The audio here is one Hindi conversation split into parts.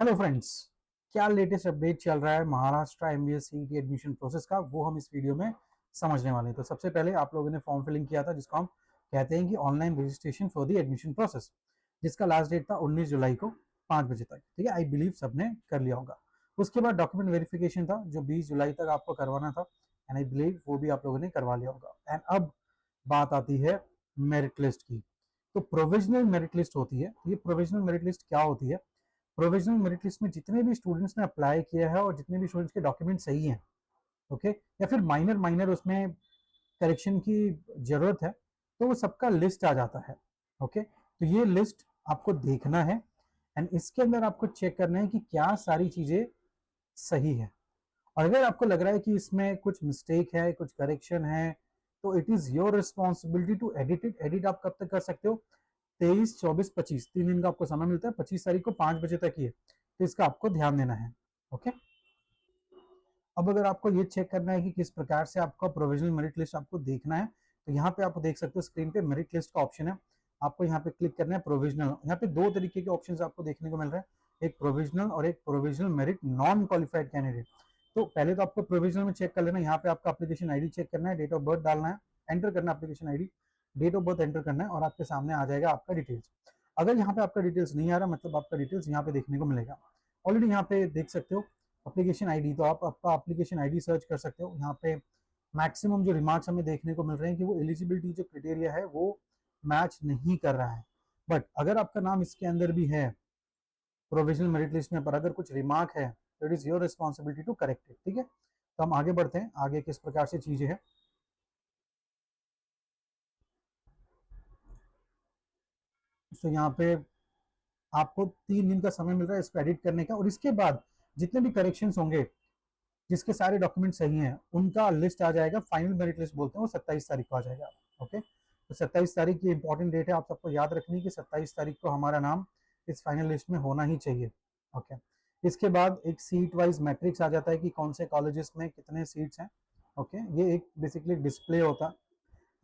हेलो फ्रेंड्स, क्या लेटेस्ट अपडेट चल रहा है Maharashtra MBA CET admission process का, वो हम इस वीडियो में समझने वाले हैं। तो सबसे पहले आप लोगों ने फॉर्म फिलिंग किया था, जिसको हम कहते हैं कि online registration for the admission process, जिसका लास्ट डेट था 19 जुलाई को 5 बजे तक। ठीक है, आई बिलीव सबने कर लिया होगा। उसके बाद डॉक्यूमेंट वेरिफिकेशन था जो 20 जुलाई तक आपको करवाना था, एंड आई बिलीव वो भी आप लोगों ने करवा लिया होगा। एंड अब बात आती है मेरिट लिस्ट की। तो प्रोविजनल मेरिट लिस्ट होती है। ये प्रोविजनल मेरिट लिस्ट क्या होती है? प्रोविजनल मेरिट लिस्ट में जितने भी स्टूडेंट्स ने अप्लाई किया है और जितने भी स्टूडेंट्स के डॉक्यूमेंट सही हैं, ओके, या फिर माइनर माइनर उसमें करेक्शन की जरूरत है, तो वो सबका लिस्ट आ जाता है। ओके, तो ये लिस्ट आपको देखना है एंड इसके अंदर आपको चेक करना है कि क्या सारी चीजें सही है। और अगर आपको लग रहा है कि इसमें कुछ मिस्टेक है, कुछ करेक्शन है, तो it is your responsibility to edit it. Edit आप कब तक कर सकते हो? 23, 24, 25, 3 दिन का आपको समय मिलता है। 25 तारीख को 5 बजे तक ही है, तो इसका आपको ध्यान देना है। ओके, अब अगर आपको ये चेक करना है कि किस प्रकार से आपका प्रोविजनल मेरिट लिस्ट आपको देखना है, तो यहाँ पे आप देख सकते हो स्क्रीन पे मेरिट लिस्ट का ऑप्शन है। आपको यहाँ पे क्लिक करना है प्रोविजनल। यहाँ पे दो तरीके के ऑप्शन आपको देखने को मिल रहे हैं, एक प्रोविजनल और एक provisional merit non qualified candidate. तो पहले तो आपको प्रोविजनल में चेक कर लेना। यहाँ पे आपका एप्लीकेशन आईडी चेक करना है, डेट ऑफ बर्थ डालना है, एंटर करना है application ID, date of birth enter करना है और आपके सामने आ जाएगा आपका डिटेल्स। अगर यहाँ पे आपका डिटेल्स नहीं आ रहा, मतलब आपका डिटेल्स यहाँ पे देखने को मिलेगा। ऑलरेडी यहाँ पे देख सकते हो एप्लीकेशन आईडी, तो आप आपका एप्लीकेशन आईडी सर्च कर सकते हो। यहाँ पे मैक्सिमम जो रिमार्क्स हमें देखने को मिल रहे हैं कि वो एलिजिबिलिटी जो क्राइटेरिया है वो मैच नहीं कर रहा है। बट अगर आपका नाम इसके अंदर भी है प्रोविजनल मेरिट लिस्ट में, पर अगर कुछ रिमार्क है तो it is your responsibility to correct it. ठीक है, तो हम आगे बढ़ते हैं, आगे किस प्रकार से चीजें हैं। तो यहाँ पे आपको 3 दिन का समय मिल रहा है इसको एडिट करने का, और इसके बाद जितने भी करेक्शंस होंगे, जिसके सारे डॉक्यूमेंट सही हैं, उनका लिस्ट आ जाएगा। फाइनल मेरिट लिस्ट बोलते हैं, वो 27 तारीख को आ जाएगा। ओके, तो 27 तारीख की इंपॉर्टेंट डेट है, आप सबको याद रखनी है कि 27 तारीख को हमारा नाम इस फाइनल लिस्ट में होना ही चाहिए। ओके, इसके बाद एक सीट वाइज मैट्रिक्स आ जाता है कि कौन से कॉलेजेस में कितने सीट्स हैं। ओके, ये एक बेसिकली डिस्प्ले होता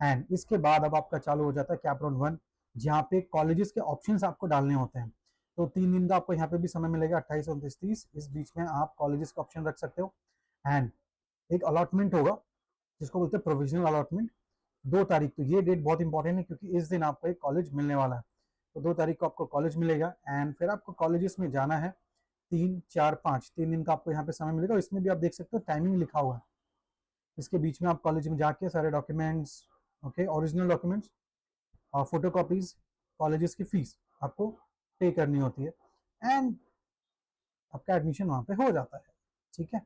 है। एंड इसके बाद अब आपका चालू हो जाता है कैपराउंड 1, जहाँ पे कॉलेजेस के ऑप्शंस आपको डालने होते हैं। तो 3 दिन का आपको यहाँ पे भी समय मिलेगा, 28, 29, 30, इस बीच में आप कॉलेजेस का ऑप्शन रख सकते हो। एंड एक अलॉटमेंट होगा जिसको बोलते हैं प्रोविजनल अलॉटमेंट, 2 तारीख। तो ये डेट बहुत इंपॉर्टेंट है क्योंकि इस दिन आपको एक कॉलेज मिलने वाला है। तो 2 तारीख को आपको कॉलेज मिलेगा एंड फिर आपको कॉलेजेस में जाना है। 3, 4, 5, 3 दिन का आपको यहाँ पे समय मिलेगा। इसमें भी आप देख सकते हो टाइमिंग लिखा हुआ है। इसके बीच में आप कॉलेज में जाके सारे डॉक्यूमेंट्स, ओके, ओरिजिनल डॉक्यूमेंट्स और फोटो कॉपीज, कॉलेजेस की फीस आपको पे करनी होती है एंड आपका एडमिशन वहां पे हो जाता है। ठीक है,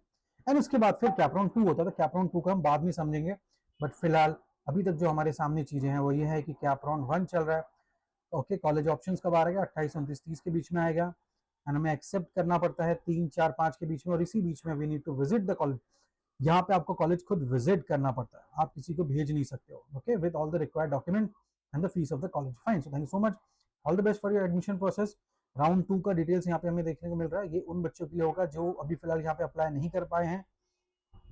एंड उसके बाद फिर कैपराउंड 2 होता है। तो कैपराउंड 2 का हम बाद में समझेंगे, बट फिलहाल अभी तक जो हमारे सामने चीजें हैं वो ये है कि कैपराउंड 1 चल रहा है। ओके, कॉलेज ऑप्शंस कब आ रहेगा? 28, 29, 30 के बीच में आएगा एंड हमें एक्सेप्ट करना पड़ता है 3, 4, 5 के बीच में, और इसी बीच में we need to visit the college. यहाँ पे आपको कॉलेज खुद विजिट करना पड़ता है, आप किसी को भेज नहीं सकते हो। Okay, with all the required document and the fees of the college. Fine, so thank you so much, all the best for your admission process. Round 2 का डिटेल्स यहाँ पे हमें देखने को मिल रहा है। ये उन बच्चों के लिए होगा जो अभी फिलहाल यहाँ पे अप्लाई नहीं कर पाए हैं,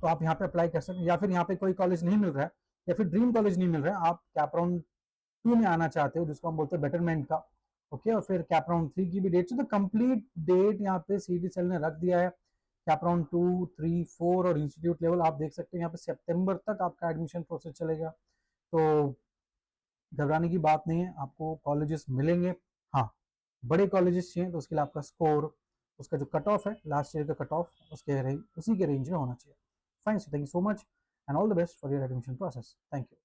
तो आप यहाँ पे अप्लाई कर सकते हैं। या फिर यहाँ पे कोई कॉलेज नहीं मिल रहा है या फिर ड्रीम कॉलेज नहीं मिल रहा है, आप कैपराउंड 2 में आना चाहते हो, जिसको हम बोलते हैं बेटरमेंट का। ओके, और फिर कैपराउंड 3 की भी डेट, तो कंप्लीट डेट यहाँ पे सीडी सेल ने रख दिया है। कैपराउंड 2, 3, 4 और इंस्टीट्यूट लेवल आप देख सकते हैं। यहाँ पे सितंबर तक आपका एडमिशन प्रोसेस चलेगा, तो घबराने की बात नहीं है, आपको कॉलेजेस मिलेंगे। हाँ, बड़े कॉलेजेस चाहिए तो उसके लिए आपका स्कोर, उसका जो कट ऑफ है लास्ट ईयर का कट ऑफ, उसके उसी के रेंज में होना चाहिए। Fine, so thank you so much and all the best for your admission process. Thank you.